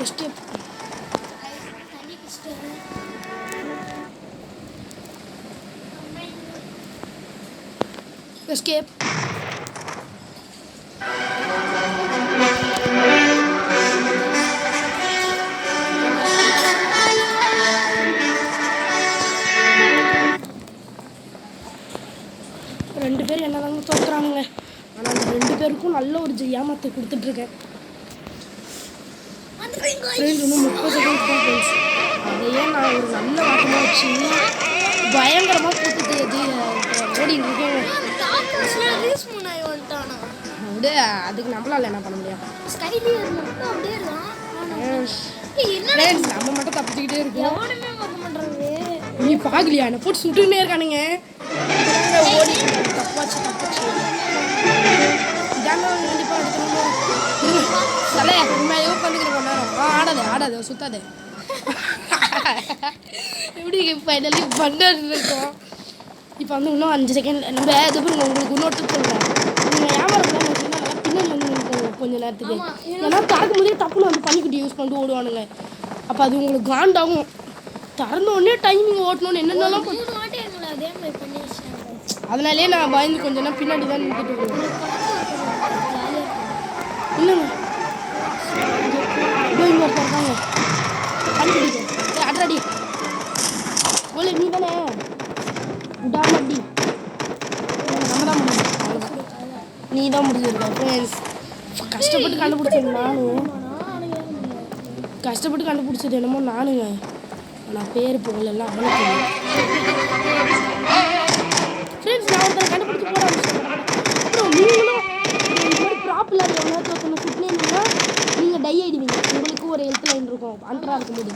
எஸ்கேப். எஸ்கேப். ரெண்டு பேரும் என்னதாங்க தோக்குறாங்க. ஆனால் அந்த 2 பேருக்கும் நல்ல ஒரு ஏமாத்தை கொடுத்துட்ருக்கேன். ஃப்ரெண்ட்ஸ் இன்னும் 30 செகண்ட் தான் ஃப்ரெண்ட்ஸ். அதையே நான் ஒரு நல்ல வாட்டமாக வச்சு பயங்கரமாக கூப்பிட்டு ஓடிட்டு இருக்கேன். அப்படியே அதுக்கு நம்மளால என்ன பண்ண முடியும்? ஃப்ரெண்ட்ஸ் நம்ம மட்டும் தப்பிச்சுக்கிட்டே இருக்கோம். நீ பார்க்கலையா? என்ன போட்டு சுட்டுக்கிட்டே இருக்கானுங்க. ஓடி தப்பாச்சு இதாங்க கண்டிப்பாக எடுத்துக்கணும். தலை உண்மையோ பண்ணிக்கிற நேரம் ஆடாது சுத்தாது. எப்படி ஃபைனலி பண்ணது இருக்கோம். இப்போ வந்து இன்னும் 5 செகண்ட் நம்ம இதுக்கு உங்களுக்கு இன்னொரு சொல்கிறேன். நீங்கள் வியாபாரம் நல்லா பின்னாடி வந்து நினைக்கணும் கொஞ்சம் நேரத்துக்கு. ஏன்னா திறக்கும் போதே டப்புன்னு வந்து பண்ணிக்கிட்டு யூஸ் பண்ணிட்டு ஓடுவானுங்க. அப்போ அது உங்களுக்கு காண்டாகும். திறந்தோடனே டைமிங் ஓட்டணும்னு என்னென்னாலும் அதனாலே நான் பயந்து கொஞ்சம் நேரம் பின்னாடி தான் நின்றுட்டு இருக்கேன். இல்லைங்க இங்கே இருக்காங்க கண்டுபிடிக்க அட்ராடி போல நீ தானே விடாமடி நம்ம தான் முடியும். நீ தான் முடிஞ்சிருக்க ஃப்ரெண்ட்ஸ். கஷ்டப்பட்டு கண்டுபிடிச்சது நானும் கஷ்டப்பட்டு கண்டுபிடிச்சது என்னமோ நானுங்க. ஆனால் பேர் புகழெல்லாம் அவனுக்கு ஃப்ரெண்ட்ஸ். நான் ஒருத்தரை கண்டுபிடிச்சி போட அப்புறம் நீங்களும் ஒரு ப்ராப்ளம் எவ்வளோ ஒருத்தனை சுற்றினீங்கன்னா நீங்கள் டை ஆகிடுவீங்க. உங்களுக்கு ஒரு ஹெல்த் லைன் இருக்கும் அண்டராக இருக்கும்போது.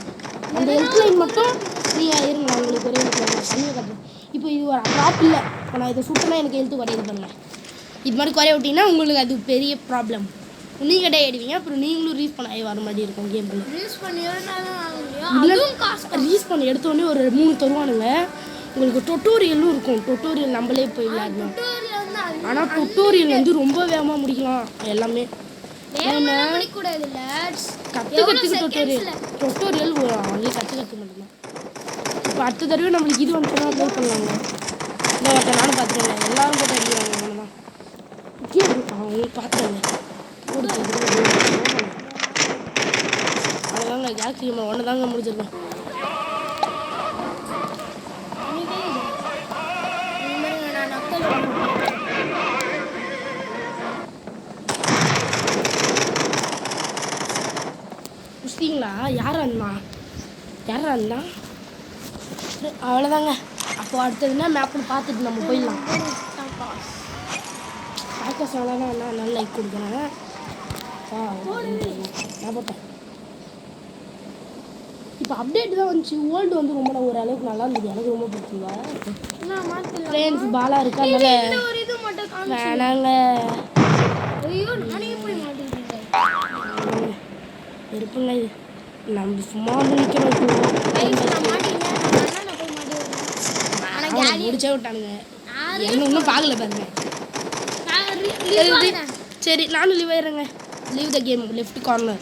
அந்த ஹெல்த் லைன் மட்டும் நீங்கள் இருங்க. உங்களுக்கு ஒரே ஹெல்த் லைன் தண்ணியை கட்டுறேன். இப்போ இது ஒரு ப்ராப் இல்லை. இப்போ நான் இதை சுட்டினா எனக்கு ஹெல்த்து குறையுது பாருங்க. இது மாதிரி குறைய விட்டிங்கன்னா உங்களுக்கு அது பெரிய ப்ராப்ளம். நீங்கள் டை ஆகிடுவீங்க. அப்புறம் நீங்களும் ரீஸ் பண்ண வர மாதிரி இருக்கும் கேமில். ரீஸ் பண்ண எடுத்தோடனே ஒரு 3 தருவானுங்க. உங்களுக்கு டொட்டோரியலும் இருக்கும். டொட்டோரியல் நம்மளே போய் விளையாடணும். ஆனால் டொட்டோரியல் வந்து ரொம்ப வேகமாக முடிக்கலாம் எல்லாமே. கற்றுக்கிறதுக்கு டொட்டோரியல் ஒன்லி கற்றுக்கிறதுக்கு மட்டும்தான். இப்போ அடுத்த தடவை நம்மளுக்கு இது வந்துச்சுன்னா ப்ளே பண்ணலாங்க. இல்லை ஒருத்தர் நானும் பார்த்துருங்க. எல்லாரும் போட்டு அடிக்கிறாங்க. அவ்வளோதான் அவங்க பார்த்துருங்க அவ்வளோதாங்க. கேலக்ஸி ஒன்று தாங்க முடிச்சிருக்கேன். முடிச்சிட்டிங்களா? யார் இருந்தா அவ்வளோதாங்க. அப்போ அடுத்ததுன்னா மேப்னு பார்த்துட்டு நம்ம போயிடலாம். ஆக்கா சொன்னா நல்லா லைக் கொடுக்குறேன். நான் போட்டேன். இப்போ அப்டேட் தான் வந்துச்சு. ஓல்டு வந்து ரொம்ப ஓரளவுக்கு நல்லா இருந்தது. எனக்கு ரொம்ப பிடிச்சிருந்தா ஃப்ரெண்ட்ஸ். பாலா இருக்கா வேணாங்க. இருப்புங்க இது நம்ம சும்மா வந்து நிற்கிறோம். முடிச்சே விட்டானுங்க. என்ன ஒன்றும் பார்க்கல பாருங்க. சரி நானும் லீவ் ஆயிடுறேங்க. Leave the game left corner.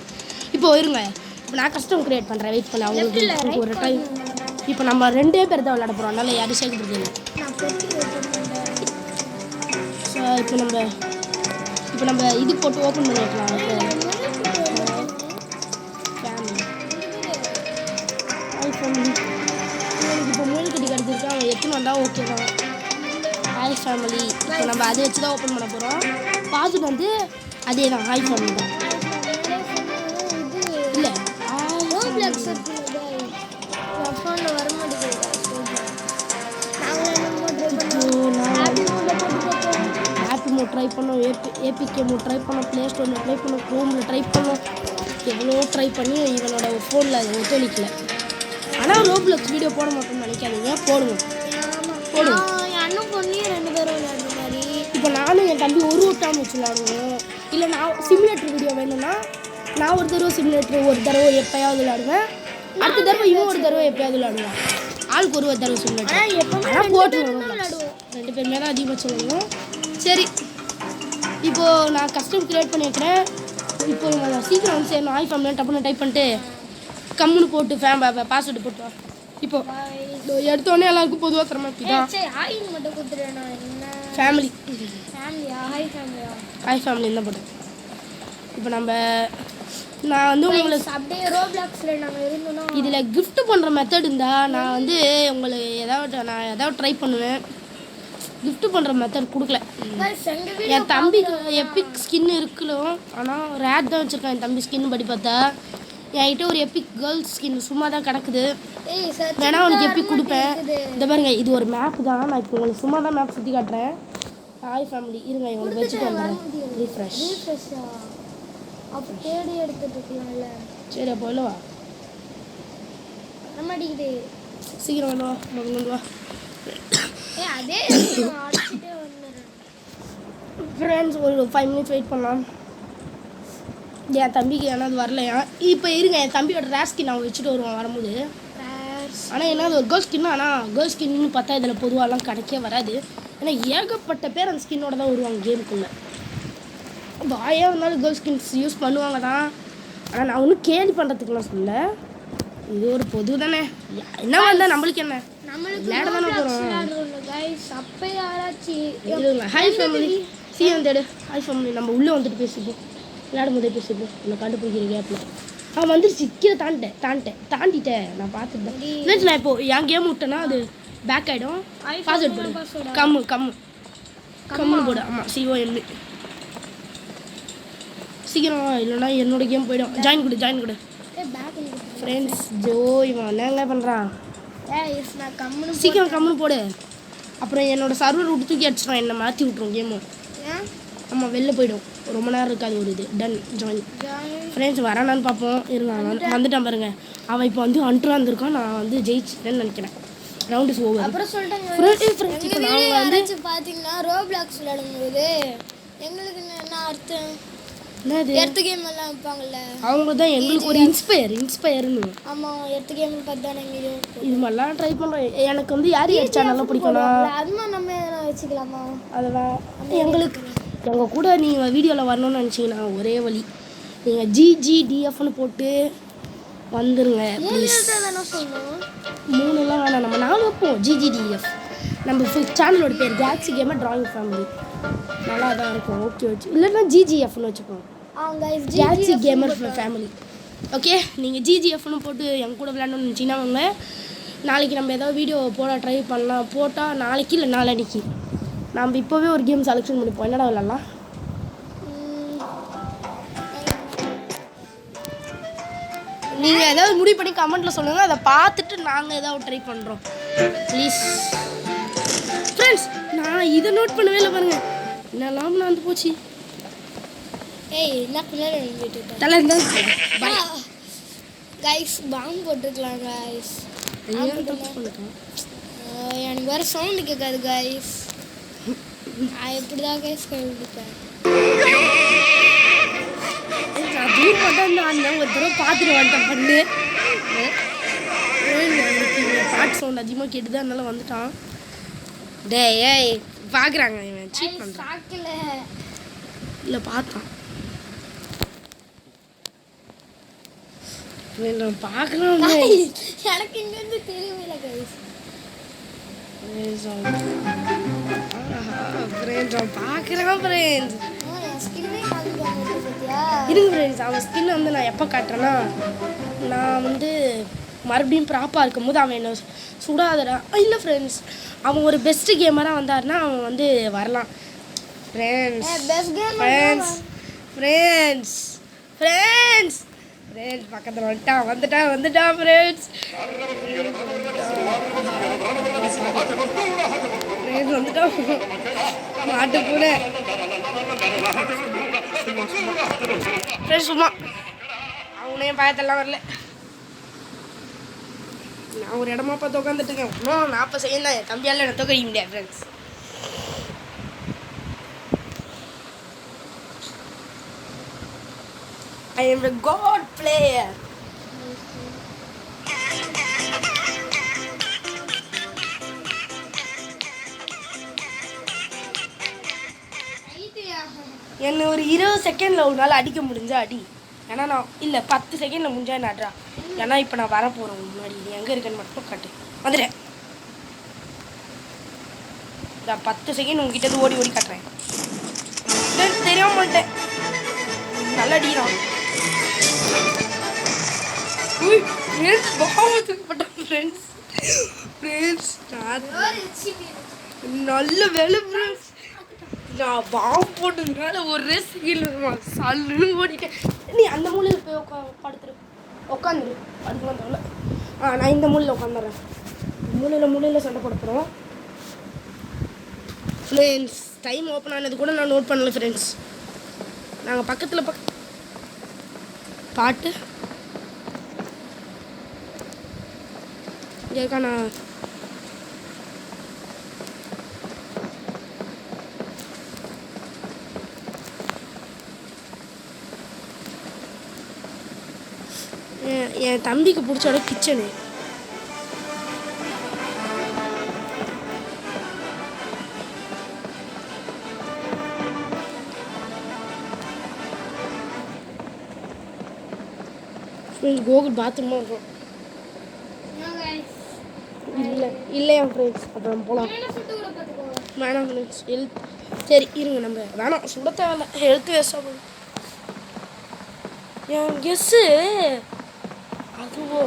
இப்போ இருங்க. இப்போ நான் கஸ்டம் க்ரியேட் பண்ணுறேன். வெயிட் பண்ண அவங்களுக்கு ஒரு டைம். இப்போ நம்ம 2 பேர் தான் விளையாட போகிறோம். அதனால யாரும் சேர்க்குறது இல்லை. ஸோ இப்போ நம்ம இது போட்டு ஓப்பன் பண்ணி வைக்கலாம். ஃபேமிலி எனக்கு இப்போ மூணு கட்டி கிடச்சிருக்கு. அவன் எத்தனை வந்தால் ஓகே தான். Hi family. இப்போ நம்ம அதை வச்சு தான் ஓப்பன் பண்ண போகிறோம். பாஸ்வேர்டு வந்து அதே தான். ஹாய் ஃபேமிலி தான். இல்லை ஆப் மோட் ட்ரை பண்ணோம். ஏபிகே மோட் ட்ரை பண்ணோம். ப்ளே ஸ்டோரில் ட்ரை பண்ணோம். க்ரோமில் ட்ரை பண்ணோம். எவ்வளோ ட்ரை பண்ணி இவனோட ஃபோனில் அது ஒத்துழைக்கல. ஆனால் ரோப்ளக்ஸ் வீடியோ போட மாட்டோம்னு நினைக்காதீங்க. போடுங்க. அண்ணன் பொண்ணு 2 பேரும் விளையாடுங்க. நானும் என் தம்பி ஒரு டைம் வச்சு விளாடுவோம். இல்லை நான் சிமுலேட்டர் வீடியோ வேணும்னா நான் ஒரு தடவை சிமுலேட்டர் ஒரு தடவை எப்போயாவது விளாடுவேன். அடுத்த தடவை இவன் ஒரு தடவை எப்போயாவது விளாடுவான். ஆளுக்கு ஒரு தடவை சிமுலேட்டர். ஆனால் போட்டுருவோம். 2 பேருமே தான் அதிகமாக சொல்லுவோம். சரி, இப்போது நான் கஸ்டம் க்ரியேட் பண்ணி வைக்கிறேன். இப்போ நான் சீக்கிரம் வந்து சேரணும். ஹாய் ஃபேமிலி டப்புன்னு டைப் பண்ணிட்டு கம்முன்னு போட்டு பாஸ்வேர்டு போட்டு இப்போ எடுத்தோடனே எல்லாருக்கும் பொதுவாக தரமாக்கிதான் ஃபேமிலி ஹாய் ஃபேமிலி தான் போட்டேன். இப்போ நான் வந்து உங்களை அப்படியே ரோப்ளாக்ஸில் நாங்கள் இருந்தோம்னா இதில் கிஃப்ட் பண்ணுற மெத்தட் இருந்தால் நான் வந்து உங்களை ஏதாவது ட்ரை பண்ணுவேன். கிஃப்ட் பண்ணுற மெத்தட் கொடுக்கல. என் தம்பிக்கு எப்பிக் ஸ்கின் இருக்கலாம், ஆனால் ரேட் தான் வச்சுருக்கேன். என் தம்பி ஸ்கின் படி பார்த்தா என்கிட்ட ஒரு எப்பிக் கேர்ள்ஸ் ஸ்கின் சும்மா தான் கிடக்குது. வேணா உனக்கு எப்பிக் கொடுப்பேன். இந்த பாருங்க, இது ஒரு மேப் தான். நான் இப்போ உங்களுக்கு சும்மா தான் மேப் சுற்றி காட்டுறேன். ஹாய் ஃபேமிலி இருங்க, இவங்களுக்கு வச்சுட்டு வந்துடுறேன். ரீஃப்ரெஷ் அப்போ தேடி எடுத்துட்டு இருக்கலாம்ல. சரி, அப்போ இல்லைவா நம்ம அடிக்குது. சீக்கிரம் வந்துவா, கொண்டு வா. அதே அடிச்சுட்டே வந்துடுறேன். ஃப்ரெண்ட்ஸ் ஒரு 5 minutes வெயிட் பண்ணலாம். என் தம்பிக்கு ஏன்னா வரலையா. இப்போ இருங்க, என் தம்பியோட ரேர் ஸ்கின் அவன் வச்சுட்டு வருவான் வரும்போது. ஆனால் என்ன அது ஒரு கேர்ள் ஸ்கின். ஆனால் கேர்ள் ஸ்கின்னு பார்த்தா இதில் பொதுவாகலாம் கிடைக்கவே வராது. ஏன்னா ஏகப்பட்ட பேர் அந்த ஸ்கின்னோட தான் வருவாங்க கேமுக்குள்ளே. பாயாக இருந்தாலும் கேர்ள் ஸ்கின்ஸ் யூஸ் பண்ணுவாங்க தான். ஆனால் நான் ஒன்றும் கேள்வி பண்ணுறதுக்குலாம் சொல்ல. இது ஒரு பொது தானே, என்ன வந்தால் நம்மளுக்கு என்ன, விளையாட தானே போகிறோம். ஹாய் ஃபேமிலி சீக்கிரம் தேடு. ஹாய் ஃபேமிலி நம்ம உள்ளே வந்துட்டு பேசிப்போம். விளையாடும் போதே பேசிப்போம். உன்னை கண்டுபிடிக்கிற கேப்பில் அவன் வந்துருச்சு. கீழே தாண்டிட்டேன் நான் பார்த்துட்டேன். இல்லை நான் இப்போ என் கேம் விட்டேன்னா அது பேக் ஆகிடும். பாஸ்வேர்ட் போடு. கம்முன்னு போடு. ஆமாம், COM சீக்கிரம், இல்லைன்னா என்னோட கேம் போயிடும். ஜாயின் கொடு ஃப்ரெண்ட்ஸ். இவன் என்னங்க பண்ணுறான். சீக்கிரம் கம்முன்னு போடு. அப்புறம் என்னோட சர்வர் விட்டு தூக்கி அடிச்சிடும், என்னை மாற்றி விட்ருவோம் கேமு. ஆமாம், வெளில போய்டும். ரொம்ப நேரம் இருக்காது. ஒரு இது டன் ஜாயின். ஃப்ரெண்ட்ஸ் வரானான்னு பார்ப்போம். இருங்க, வந்துட்டான் பாருங்க. அவன் இப்போ வந்து அன்ட்ரா இருந்திருக்கான். நான் வந்து ஜெயிச்சிட்டேன்னு நினைக்கிறேன். Round is over. அப்புறம் சொல்லிட்டாங்க பார்த்தீங்கன்னா ரோப்ளாக்ஸ் விளையாடும்போது எங்களுக்கு என்ன அர்த்தம், எர்த்து கேம் எல்லாம் வைப்பாங்கல்ல, அவங்க தான் எங்களுக்கு ஒரு இன்ஸ்பயர்னு. ஆமாம், எர்த்து கேம் பார்த்து தான் நாங்கள் இது மாதிரிலாம் ட்ரை பண்ணுறோம். எனக்கு வந்து யார் அடிச்சா நல்லா பிடிக்கணும். அதுமா நம்ம வச்சுக்கலாமா? அதெல்லாம் எங்களுக்கு எங்கள் கூட நீங்கள் வீடியோவில் வரணும்னு நினச்சிங்கன்னா ஒரே வழி, நீங்கள் GGDFன்னு போட்டு வந்துடுங்க ப்ளீஸ். 3 வேணாம், நம்ம 4 வைப்போம். GGDF நம்ம சேனலோட பேர் கேலக்ஸி கேமர் டிராயிங் ஃபேமிலி. நல்லா தான் இருக்கும். ஓகே இல்லைன்னா GGFன்னு வச்சுப்போம். Galaxy gamer family. ஓகே, நீங்கள் GGFன்னு போட்டு என் கூட விளையாடணும்னு நினச்சிங்கன்னா அவங்க நாளைக்கு நம்ம ஏதாவது வீடியோ போட ட்ரை பண்ணலாம். போட்டால் நாளைக்கு இல்லை நாளன்னைக்கு நம்ம இப்போவே ஒரு கேம் செலெக்ஷன் பண்ணிப்போம். என்னடா விளாட்லாம்? நீங்கள் ஏதாவது முடிவு பண்ணி கமெண்ட்டில் சொல்லுங்கள். அதை பார்த்துட்டு நாங்கள் ஏதாவது ட்ரை பண்ணுறோம் ப்ளீஸ். ஃப்ரெண்ட்ஸ் நான் இதை நோட் பண்ணவே இல்லை பாருங்க. என்னெல்லாம் நான் வந்து போச்சு. என்ன தலை இருந்தால் கைஸ் பாம்பு போட்டுருக்கலாம் கைஸ். எனக்கு வேறு சவுண்டு கேட்காது கைஸ். நான் எப்படி தான் கைஸ் கண்டுபிடிப்பேன். நான் தூர் மட்டும் தான் ஒரு தடவை பார்த்துட்டு வந்துட்டேன். பண்ணு பாட்டு சவுண்ட் அதிகமாக கேட்டுதான், அதனால வந்துட்டான். ஏய் பார்க்குறாங்க, இவன் சீட் பண்ணுறான். இல்லை பார்த்தான் பார்க்கலாம். எனக்கு இங்கேருந்து தெரியவில்லை கைஸ். பார்க்குறான் ஃப்ரெண்ட்ஸ். இருங்க ஃப்ரெண்ட்ஸ், அவன் ஸ்கின் வந்து நான் எப்போ காட்டுறேன்னா நான் வந்து மறுபடியும் ப்ராப்பாக இருக்கும்போது அவன் என்ன சுடாதடா. இல்லை ஃப்ரெண்ட்ஸ், அவன் ஒரு பெஸ்ட்டு கேமராக வந்தாருன்னா அவன் வந்து வரலாம். ஃப்ரெண்ட்ஸ் ஃப்ரெண்ட்ஸ் ஃப்ரெண்ட்ஸ் ஃப்ரெண்ட்ஸ் பக்கத்தில் வந்துட்டான் ஃப்ரெண்ட்ஸ். வந்துட்டான் மாட்டு கூட ஃப்ரெண்ட்ஸ். சும்மா அவனையும் பயத்தெல்லாம் வரல. நான் ஒரு இடமா பார்த்து உட்காந்துட்டுருக்கேன். இன்னும் 40 செகண்ட் தான். என் தம்பியால் என்ன தொகை முடியாது friends. I am a god player. என்ன ஒரு 20 செகண்டில் ஒரு நாள் அடிக்க முடிஞ்சா அடி. ஏன்னா நான் இல்லை 10 செகண்டில் முடிஞ்சா நடுறா. ஏன்னா இப்போ நான் வர போகிறேன் முன்னாடி. நீ எங்கே இருக்கேன்னு மட்டும் காட்டு. வந்துடுறேன். இந்த 10 செகண்ட் உங்ககிட்ட ஓடி ஓடி காட்டுறேன். தெரியாம மாட்டேன். நல்லா அடிக்கிறான். நல்ல வேலை ஃப்ரெண்ட்ஸ். நான் பாம்பு போட்டதுனால ஒரே செகண்ட் சல்லுன்னு ஓடிட்டேன். நீ அந்த மூலையில் போய் படுத்துரு. உட்காந்துரு. படுத்துலாம் தவிர நான் இந்த மூலையில் உட்காந்துறேன். மூலையில் சண்டை போட போகிறோம் ஃப்ரெண்ட்ஸ். டைம் ஓப்பன் ஆனது கூட நான் நோட் பண்ணல ஃப்ரெண்ட்ஸ். நாங்கள் பக்கத்தில் பாட்டு இருக்கா? நான் என் தம்பிக்கு பிடிச்ச இடம் கிச்சனு. கோகுல் பாத்ரூமாக இருக்கும். இல்லை என் ஃப்ரெண்ட்ஸ். அப்புறம் போகலாம். வேணாம் ஃப்ரெண்ட்ஸ். சரி இருங்க. நம்ம வேணாம் சுட தேவையில்ல. ஹெல்த் வேஸ்ட்டாக போகுது. என் கெஸ்ஸு அதுவோ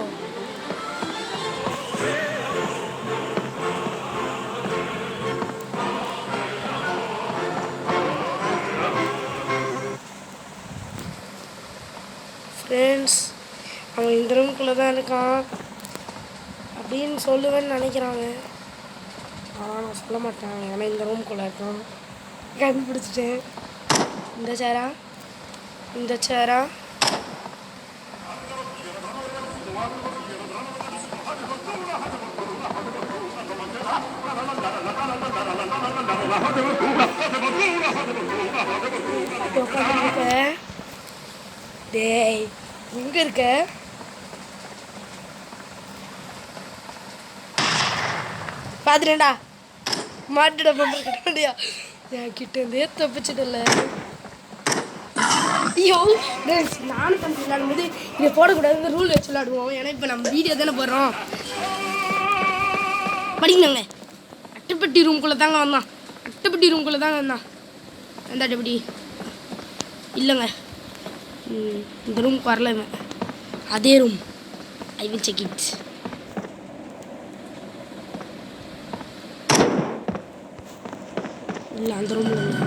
ஃப்ரெண்ட்ஸ். அவன் இந்த ரூம்குள்ளே தான் இருக்கான் அப்படின்னு சொல்லுவேன்னு நினைக்கிறாங்க. ஆனால் நான் சொல்ல மாட்டேன். ஏன்னா இந்த ரூம்குள்ளே இருக்கான். கண்டுபிடிச்சிட்டேன். இந்த சேரா டேய் எங்க இருக்க? பாத்துட்டேன்டா. மாட்டுட பண்ணியா என் கிட்ட இருந்தே தப்பிச்சிடல. ஐயோ நானும் தம்பி விளையாடும்போது இதை போடக்கூடாதுன்னு ரூல் வச்சு விளையாடுவோம். ஏன்னா இப்போ நம்ம வீடியோ தானே போடுறோம். படிக்கணுங்க. அட்டைப்பட்டி ரூம்குள்ளே தாங்க வந்தான். எந்த அட்டைப்பட்டி இல்லைங்க. இந்த ரூமுக்கு வரல இவன். அதே room. I will check it. இல்லை அந்த ரூமில் இல்லை.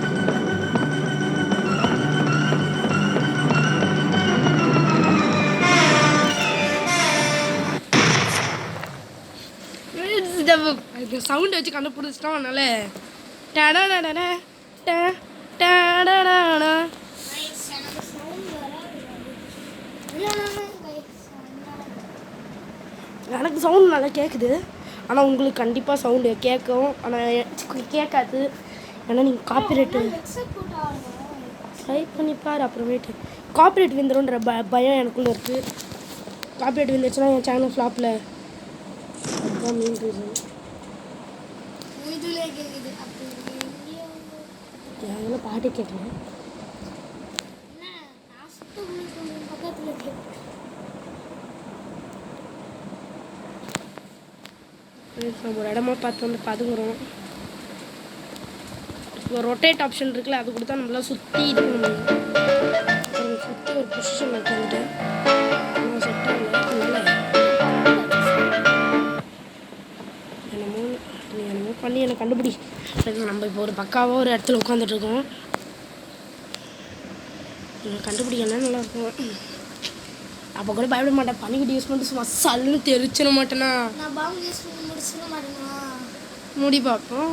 இந்த சவுண்டை வச்சு கண்டுபிடிச்சிட்டோம். அதனால எனக்கு சவுண்ட் நல்லா கேட்குது. ஆனால் உங்களுக்கு கண்டிப்பாக சவுண்டு கேட்கும். ஆனால் கேட்காது. ஏன்னா நீங்கள் காப்பிரைட்டு ட்ரை பண்ணிப்பார். அப்புறமேட்டு காப்பிரைட் விந்துருன்ற பயம் எனக்குள்ளே இருக்குது. காப்பிரைட் விந்துருச்சுன்னா என் சேனல் ஃப்ளாப்பில். அதுதான் மெயின் ரீசன். எல்லாம் பாட்டு கேட்கல. நம்ம ஒரு இடமா பார்த்து வந்து பதுங்குறோம். இப்போ ரொட்டேட் ஆப்ஷன் இருக்குல்ல, அது கொடுத்தா நம்மளாம் சுற்றி இது பண்ண முடியும். சுற்றி ஒரு பொசிஷன் உட்காந்துட்டு செட் ஆகல. அதனால என்னமோ பண்ணி என்னை கண்டுபிடி. நம்ம இப்போ ஒரு பக்காவாக ஒரு இடத்துல உட்காந்துட்ருக்கோம். கண்டுபிடிக்கனா நல்லாயிருக்கும். அப்போ கூட பயப்பட மாட்டேன். பனிக்கட்டி யூஸ் பண்ணிட்டு சும்மா சல்லுன்னு தெரிச்சிட மாட்டேனா. முடி பார்ப்போம்.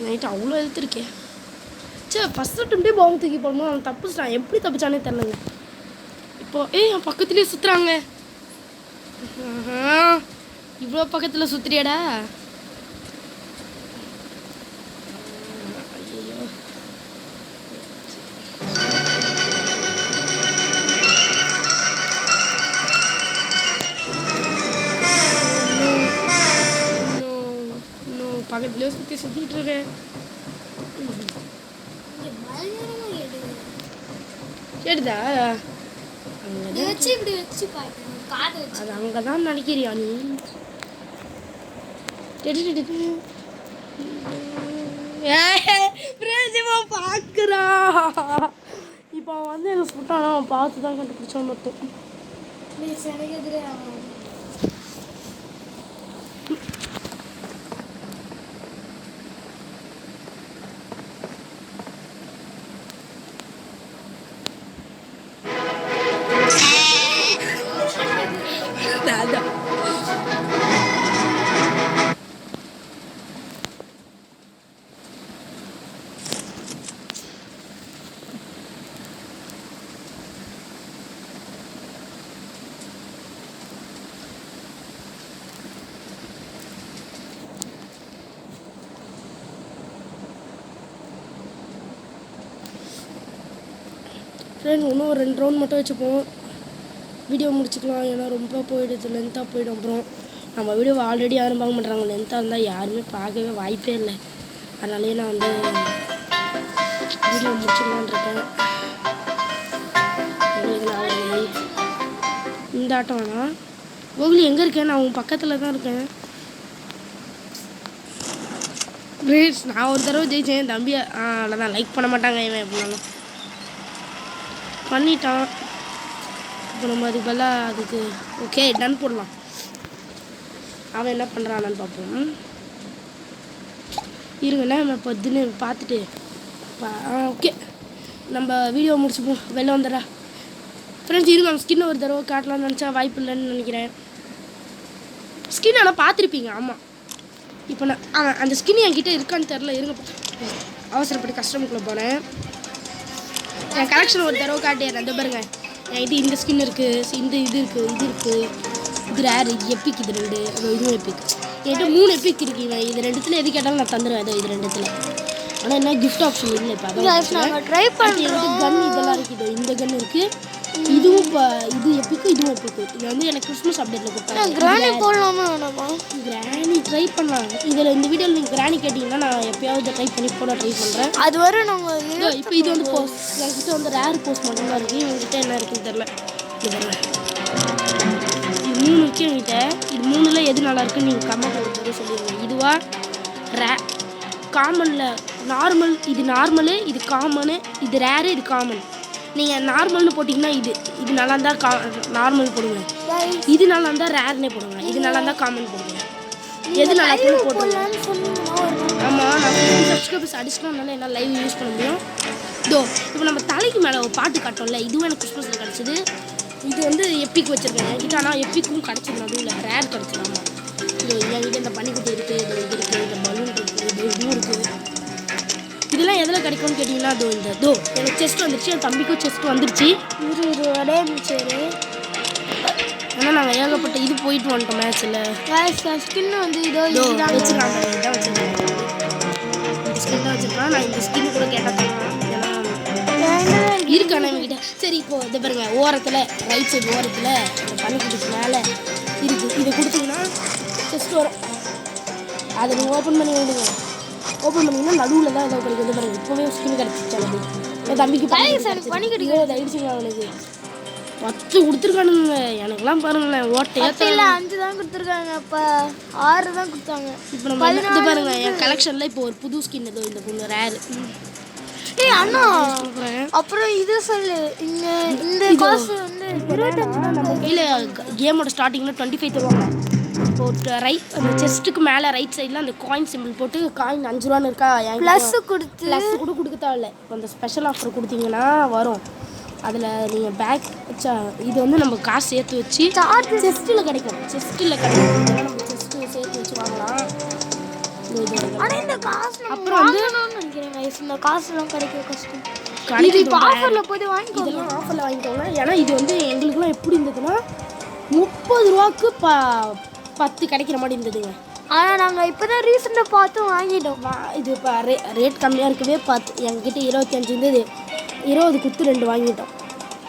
நைட்டு அவ்வளோ எழுத்துருக்கேன். சரி ஃபஸ்ட் அட்டம்ப்டே பாம்பு தூக்கி போடணும். அவன் தப்பிச்சிட்டான். எப்படி தப்பிச்சானே தெரிலங்க. இப்போ என் பக்கத்துலேயே சுற்றுறாங்க. இவ்வளோ பக்கத்தில் சுற்றுறியாடா? ஐயோ சுற்றி சுற்றிட்டு இருக்கேன். கேட்டுதா? அது அங்கே தான் நினைக்கிறியா நீ? பார்க்குறா இப்போ வந்து எனக்கு சுட்டானா அவன் பார்த்து தான் கண்டுபிடிச்சான் மட்டும். அதான் ஃப்ரெண்ட் இன்னும் ஒரு 2 ரவுண்ட் மட்டும் வச்சுப்போம், வீடியோ முடிச்சுக்கலாம். ஏன்னா ரொம்ப போயிடுது, லென்த்தாக போயிடும். அப்புறம் நம்ம வீடியோவை ஆல்ரெடி யாரும் பார்க்க மாட்டாங்க, லென்த்தாக இருந்தால் யாருமே பார்க்கவே வாய்ப்பே இல்லை. அதனாலே நான் வந்து வீடியோ முடிச்சுக்கலான் இருக்கேன். இந்த ஆட்டம் வேணாம். கோகுலி எங்கே இருக்கேன்? நான் உன் பக்கத்தில் தான் இருக்கேன். ப்ளீஸ், நான் ஒரு தடவை ஜெயிச்சேன் தம்பியை. அவ்வளோதான், லைக் பண்ண மாட்டாங்க இவன் எப்படினாலும். பண்ணிட்டான். இப்போ நம்ம அதுக்கு பதிலாக அதுக்கு ஓகே டன் போடலாம். அவன் என்ன பண்ணுறான்னு பார்ப்போம். இருங்கண்ணே, நம்ம இப்போ தின்னு பார்த்துட்டு ஓகே நம்ம வீடியோ முடிச்சுப்போம். வெளில வந்துடுறா ஃப்ரெண்ட்ஸ். இருங்க, நம்ம ஸ்கின் ஒரு தடவை காட்டலாம்னு நினச்சா வாய்ப்பு இல்லைன்னு நினைக்கிறேன். ஸ்கின் ஆனால் பார்த்துருப்பீங்க. ஆமாம், இப்போ நான் அந்த ஸ்கின் என்கிட்ட இருக்கான்னு தெரில. இருங்க, அவசரப்பட்டு கஸ்டமருக்குள்ளே போனேன். என் கலெக்ஷன் ஒரு தடவை காட்டிடுறேன். அந்த பாருங்க, என்கிட்ட இந்த ஸ்கின் இருக்குது, இது இருக்குது, இது ரேர், இது எப்பிக், இது 2, இதுவும் எப்பிக். என்கிட்ட 3 எப்பிக் இருக்குங்க. இது 2த்துல எது கேட்டாலும் நான் தந்துடுவேன். அதோ இது 2த்துல. ஆனால் என்ன கிஃப்ட் ஆப்ஷன் இல்லை. இப்போ அதான் ட்ரை பண்ணி கன் இதெல்லாம் இருக்குது. இந்த கன் இருக்குது, இதுவும் இப்போ இது எப்பிக்கு, இதுவும் எப்பிக்கு. இது வந்து எனக்கு கிறிஸ்மஸ் அப்டேட்டில் கொடுத்தாங்க. கிராணி போடலாமா வேணாமா? கிராணி ட்ரை பண்ணலாம். இதில் இந்த வீடியோவில் நீங்கள் கிராணி கேட்டிங்கன்னா நான் எப்போயாவது ட்ரை பண்ணி போட ட்ரை பண்ணுறேன். அது வரை நாங்கள் இப்போ இது வந்து போஸ்ட் என்கிட்ட வந்து ரேர் போஸ்ட் மட்டும்தான் இருக்குது. இவங்ககிட்ட என்ன இருக்குன்னு தெரில. இது வரல, இது 3 இருக்குது என்கிட்ட. இது 3ல் எது நல்லா இருக்குன்னு நீங்கள் கமெண்ட் கொடுத்து சொல்லிடுங்க. இதுவா காமனில் நார்மல், இது நார்மலு, இது காமனு, இது ரேரு, இது காமன். நீங்கள் நார்மல்னு போட்டிங்கன்னா இது நல்லா இருந்தால் நார்மல் போடுங்க, இது நல்லா இருந்தால் ரேர்னே போடுங்க, இது நல்லா இருந்தால் காமன் போடுங்க. எது நல்லா இருக்குன்னு போட்டுருங்க. ஆமாம், நான் 50 சப்ஸ்கிரைபர்ஸ் அடிச்சுட்டோம்னால என்னால் லைவ் யூஸ் பண்ண முடியும். இதோ இப்போ நம்ம தலைக்கு மேலே ஒரு பாட்டு காட்டோம்ல, இதுவும் எனக்கு கிறிஸ்மஸில் கிடச்சிது. இது வந்து எப்பிக் வச்சுருக்கேன் என்கிட்ட. ஆனால் எப்பிக்கும் கிடச்சிது, நடுவில் ரேர் கிடச்சிது. ஆமாம், இதோ என்கிட்ட இந்த பனிக்குட்டி இருக்குது, இது இருக்குது, இந்த பலூன் இருக்குது, இதுவும் இருக்குது. இதெல்லாம் எதில் கிடைக்கும்னு கேட்டிங்கன்னா இதோ எனக்கு செஸ்ட் வந்துருச்சு. என் தம்பிக்கும் செஸ்ட் வந்துருச்சு. ஒரே மிச்சர். ஆனால் நாங்கள் ஏகப்பட்ட இது போயிட்டு வந்துட்டோம் மேட்ச்சில். ஸ்கின் வந்து இதோ வச்சுருக்காங்க. இதான் வச்சுருக்காங்க, இந்த ஸ்கின் தான் வச்சுருக்கான். நான் இந்த ஸ்கின் கூட கேட்டால் இருக்கா நம்மகிட்ட. சரி, இப்போது இதை பாருங்க, ஓரத்தில் ரைட் சைடு ஓரத்தில் இந்த பனிக்குட்டிக்கு மேலே இருக்குது. இதை கொடுத்தீங்கன்னா செஸ்ட் வரும். அதை நீங்கள் ஓப்பன் பண்ணி விடுங்க. ஓப்பன் பண்ணிங்கன்னா நடுவில் தான் ஏதோ கிடைக்கும். இது பாருங்க, இப்போவே ஸ்கின் கிடச்சிச்சு. என் தம்பிக்கு பனிக்கட்டி ஆயிடுச்சுங்க. அவனுக்கு 10 கொடுத்துருக்கானுங்க. எனக்குலாம் பாருங்களேன், ஓட்டையா 5 தான் கொடுத்துருக்காங்க. இப்போ 6 தான் கொடுத்தாங்க. இப்போ நம்ம இது பாருங்க, என் கலெக்ஷனில் இப்போ ஒரு புது ஸ்கின் ஏதோ இந்த பொண்ணு ரேரு. அண்ணா அப்புறம் இது சொல்லு, இந்த காசு வந்து 25 நம்ம கையில் கேமோட ஸ்டார்டிங்கில் 25 தருவாங்க. இப்போ அந்த செஸ்ட்டுக்கு மேலே ரைட் சைடில் அந்த காயின் சிம்பிள் போட்டு காயின் 5 ரூபான்னு இருக்கா, ப்ளஸ் கூட கொடுக்க தேவையில்ல. இப்போ அந்த ஸ்பெஷல் ஆஃபர் கொடுத்தீங்கன்னா வரும். அதில் நீங்கள் பேக் வச்சா இது வந்து நம்ம காசு சேர்த்து வச்சு செஸ்ட்டில் கிடைக்கும். இதெல்லாம் நம்ம செஸ்ட்டு சேர்த்து வச்சு வாங்கலாம். அப்புறம் வந்து இந்த காசுலாம் கிடைக்க கஷ்டம். ஆஃபரில் போய் இதெல்லாம் ஆஃபரில் வாங்கிக்கோங்க. ஏன்னா இது வந்து எங்களுக்குலாம் எப்படி இருந்ததுன்னா 30 ரூபாய்க்கு 10 கிடைக்கிற மாதிரி இருந்ததுங்க. ஆனால் நாங்கள் இப்போ தான் ரீசெண்டாக பார்த்து வாங்கிட்டோம். இது இப்போ ரேட் கம்மியாக இருக்கவே 10, எங்ககிட்ட 25 இருந்தது. 20 கொடுத்து 2 வாங்கிட்டோம்.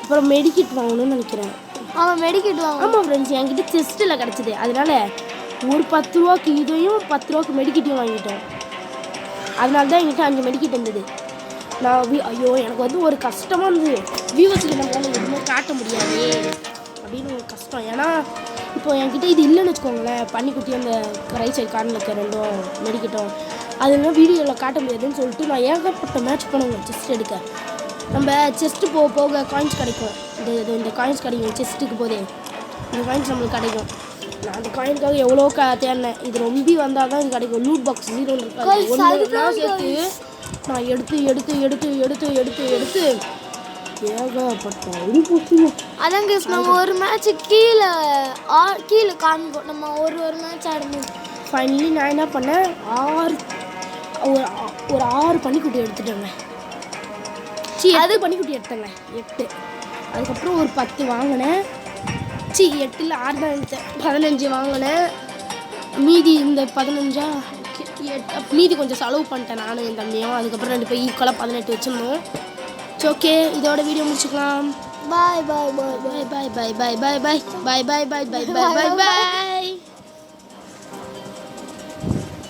அப்புறம் மெடிக்கிட் வாங்கணும்னு நினைக்கிறேன். அவன் மெடிக்கிட் வாங்க. ஆமாம் ஃப்ரெண்ட்ஸ், என்கிட்ட செஸ்ட்டில் கிடச்சிது. அதனால் ஒரு 10 ரூபாய்க்கு இதையும் 10 ரூபாய்க்கு மெடிக்கிட்டையும் வாங்கிட்டோம். அதனால தான் என்கிட்ட 5 மெடிக்கிட் இருந்தது. நான் ஐயோ எனக்கு வந்து ஒரு கஷ்டமாக இருந்தது, வியூவர்ஸுக்கு நம்மளால் எதுவுமே காட்ட முடியாது அப்படின்னு ஒரு கஷ்டம். ஏன்னா இப்போ என்கிட்ட இது இல்லைன்னு வச்சுக்கோங்களேன், பன்னிக்குட்டி அந்த ரைட் சைடு கார்னில் இருக்க 2 மெடிக்கிட்டும் அதெல்லாம் வீடியோவில் காட்ட முடியாதுன்னு சொல்லிட்டு நான் ஏகப்பட்ட மேட்ச் பண்ணுவேன் செஸ்ட் எடுக்க. நம்ம செஸ்ட்டு போக போக காயின்ஸ் கிடைக்கும், இந்த காயின்ஸ் கிடைக்கும் செஸ்ட்டுக்கு போதே இந்த காயின்ஸ் நம்மளுக்கு கிடைக்கும். நான் அந்த காயினுக்காக எவ்வளோ தேடினேன், இது ரொம்ப வந்தால் தான் இது கிடைக்கும். லூட் பாக்ஸ் 0 இருக்காது, ஒன்றுலாம் சேர்த்து நான் எடுத்து ஏகப்பட்ட அதாங்க நம்ம ஒரு மேட்ச் கீழே காமிப்போம். நம்ம ஒரு மேட்ச் ஆடும்போது ஃபைனலி நான் என்ன பண்ணேன், ஒரு 6 பன்னிக்குட்டி எடுத்துட்டேங்க. அது பன்னிக்குட்டி எடுத்தேங்க 8. அதுக்கப்புறம் ஒரு 10 வாங்கினேன். 8 இல்லை 6 தான் எடுத்தேன். 15 வாங்கினேன். மீதி இந்த 15 மீதி கொஞ்சம் செலவு பண்ணிட்டேன் நானும் என் தம்பியும். அதுக்கப்புறம் 2 பேர் ஈக்குவலாக 18 வச்சுருந்தோம். ஓகே, இதோட வீடியோ முடிச்சுக்கலாம். பாய் பாய் பாய் பாய் பாய் பாய் பாய் பாய் பாய் பாய் பாய் பாய் பாய் பாய் பாய் பாய்.